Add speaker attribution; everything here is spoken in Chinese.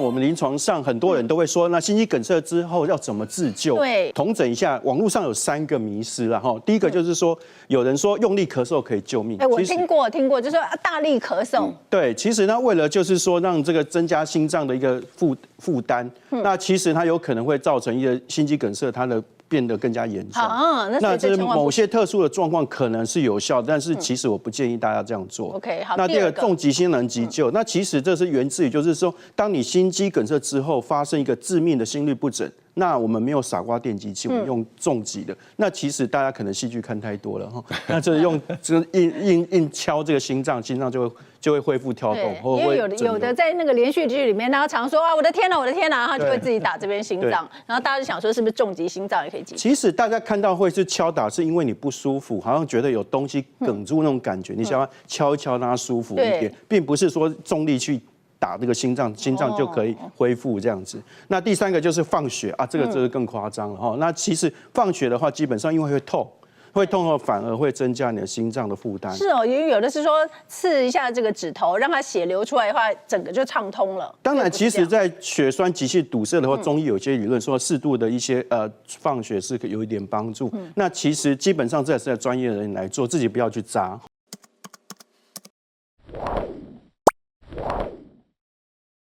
Speaker 1: 我们临床上很多人都会说，那心肌梗塞之后要怎么自救？
Speaker 2: 对，
Speaker 1: 统整一下，网络上有3个迷思啦哈。第一个就是说，有人说用力咳嗽可以救命。
Speaker 2: 我听过，就说大力咳嗽。
Speaker 1: 对，其实呢，为了就是说让这个增加心脏的一个负担，那其实它有可能会造成一个心肌梗塞，它的变得更加严重。那这某些特殊的状况可能是有效，但是其实我不建议大家这样做。
Speaker 2: OK， 好。
Speaker 1: 那第二个重急心能急救，那其实这是源自于就是说，当你心肌梗塞之后发生一个致命的心律不整。那我们没有傻瓜电击器，我们用重击的。那其实大家可能戏剧看太多了哈，那就是用硬敲这个心脏，心脏就会恢复跳动。
Speaker 2: 因为有的在那个连续剧里面，大家常说啊，我的天哪，然后就会自己打这边心脏，然后大家就想说是不是重击心脏也可以急救？
Speaker 1: 其实大家看到会是敲打，是因为你不舒服，好像觉得有东西哽住那种感觉，你想要敲一敲让它舒服一点，并不是说重力去打这个心脏就可以恢复这样子。那第3个就是放血啊，这个就是更夸张了哈。那其实放血的话，基本上因为会痛后反而会增加你的心脏的负担。
Speaker 2: 是哦，因为有的是说刺一下这个指头，让它血流出来的话，整个就畅通了。
Speaker 1: 当然，其实，在血栓急性堵塞的话，中医有些理论说适度的一些放血是有一点帮助。那其实基本上这也是专业的人来做，自己不要去扎。